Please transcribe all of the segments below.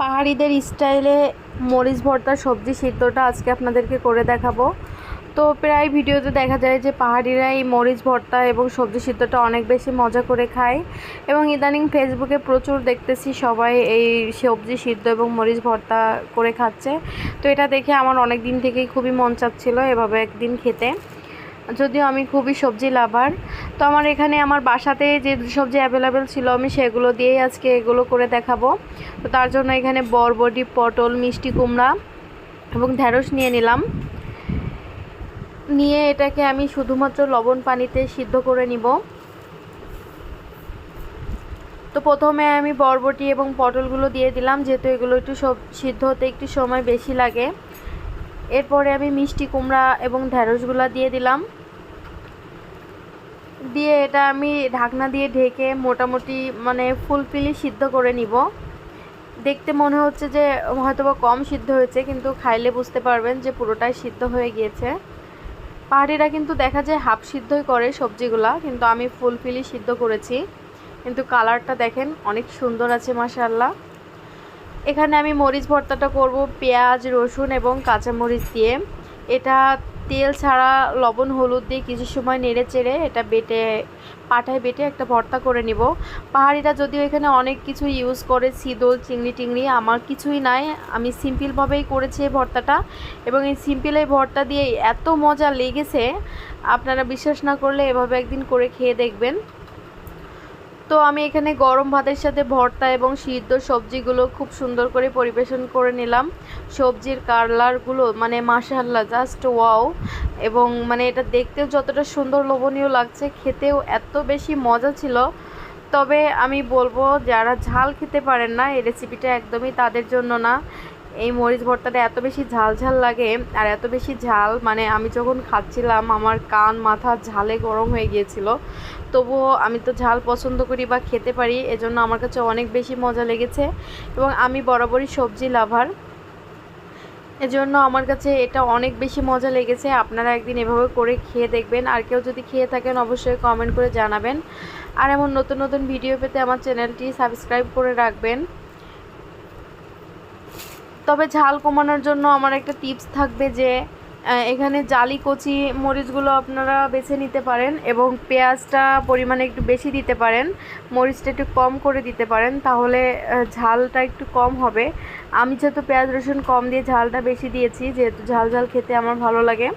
পাহাড়িদের স্টাইলে মরিচ ভর্তা সবজি সিদ্ধটা আজকে আপনাদেরকে করে দেখাবো। তো প্রায় ভিডিওতে দেখা যায় যে পাহাড়িরা এই মরিচ ভর্তা এবং সবজি সিদ্ধটা অনেক বেশি মজা করে খায় এবং ইদানিং ফেসবুকে প্রচুর দেখতেছি সবাই এই সবজি সিদ্ধ এবং মরিচ ভর্তা করে খাচ্ছে। তো এটা দেখে আমার অনেক দিন থেকেই খুবই মন চাচ্ছিল এভাবে একদিন খেতে, যদিও আমি খুবই সবজি লাভার। তো আমার এখানে আমার বাসাতে যে সবজি অ্যাভেলেবেল ছিল আমি সেগুলো দিয়েই আজকে এগুলো করে দেখাবো। তো তার জন্য এখানে বরবটি, পটল, মিষ্টি কুমড়া এবং ঢেঁড়স নিয়ে নিলাম। নিয়ে এটাকে আমি শুধুমাত্র লবণ পানিতে সিদ্ধ করে নিব। তো প্রথমে আমি বরবটি এবং পটলগুলো দিয়ে দিলাম, যেহেতু এগুলো একটু সিদ্ধ হতে একটু সময় বেশি লাগে। এরপরে আমি মিষ্টি কুমড়া এবং ঢেঁড়সগুলো দিয়ে দিলাম। দিয়ে এটা আমি ঢাকনা দিয়ে ঢেকে মোটামুটি ফুলফিলি সিদ্ধ করে নিব। দেখতে মনে হচ্ছে যে হয়তোবা কম সিদ্ধ হয়েছে, কিন্তু খাইলে বুঝতে পারবেন যে পুরোটাই সিদ্ধ হয়ে গিয়েছে। পাহাড়িরা কিন্তু দেখা যায় হাফ সিদ্ধই করে সবজিগুলা, কিন্তু আমি ফুলফিলি সিদ্ধ করেছি। কিন্তু কালারটা দেখেন অনেক সুন্দর আছে মাশাআল্লাহ। এখানে আমি মরিচ ভর্তাটা করব পেঁয়াজ, রসুন এবং কাঁচামরিচ দিয়ে। এটা তেল ছাড়া লবণ হলুদ দিয়ে কিছু সময় নেড়ে চেড়ে এটা পাটায় বেটে একটা ভর্তা করে নিব। পাহাড়িরা যদিও এখানে অনেক কিছু ইউজ করে, শীতল, চিংড়ি টিংড়ি, আমার কিছুই নাই। আমি সিম্পলভাবেই করেছি এই ভর্তাটা এবং এই সিম্পল এই ভর্তা দিয়ে এত মজা লেগেছে, আপনারা বিশ্বাস না করলে এভাবে একদিন করে খেয়ে দেখবেন। তো আমি এখানে গরম ভাতের সাথে ভর্তা এবং সিদ্ধ সবজিগুলো খুব সুন্দর করে পরিবেশন করে নিলাম। সবজির কালারগুলো মাশাআল্লাহ জাস্ট ওয়াও, এবং এটা দেখতেও যতটা সুন্দর লোভনীয় লাগছে, খেতেও এত বেশি মজা ছিল। তবে আমি বলবো যারা ঝাল খেতে পারেন না, এই রেসিপিটা একদমই তাদের জন্য না। এই মরিচ ভর্তাটা এত বেশি ঝাল ঝাল লাগে, আর এত বেশি ঝাল আমি যখন খাচ্ছিলাম আমার কান মাথা ঝালে গরম হয়ে গিয়েছিল। তবুও আমি তো ঝাল পছন্দ করি বা খেতে পারি, এজন্য আমার কাছে অনেক বেশি মজা লেগেছে। এবং আমি বরাবরই সবজি লাভার, এজন্য আমার কাছে এটা অনেক বেশি মজা লেগেছে। আপনারা একদিন এভাবে করে খেয়ে দেখবেন, আর কেউ যদি খেয়ে থাকেন অবশ্যই কমেন্ট করে জানাবেন। আর এমন নতুন নতুন ভিডিও পেতে আমার চ্যানেলটি সাবস্ক্রাইব করে রাখবেন। তবে ঝাল কমানোর জন্য আমার একটা টিপস থাকবে যে এখানে জালি কচি মরিচগুলো আপনারা বেছে নিতে পারেন এবং পেঁয়াজটা পরিমাণে একটু বেশি দিতে পারেন, মরিচটা একটু কম করে দিতে পারেন, তাহলে ঝালটা একটু কম হবে। আমি যেহেতু পেঁয়াজ রসুন কম দিয়ে ঝালটা বেশি দিয়েছি, যেহেতু ঝাল ঝাল খেতে আমার ভালো লাগে।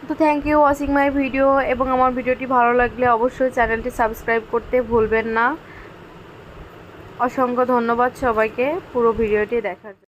তো thank you watching my video, এবং আমার ভিডিওটি ভালো লাগলে অবশ্যই চ্যানেলটি সাবস্ক্রাইব করতে ভুলবেন না। অসংখ্য ধন্যবাদ সবাইকে পুরো ভিডিওটি দেখার জন্য।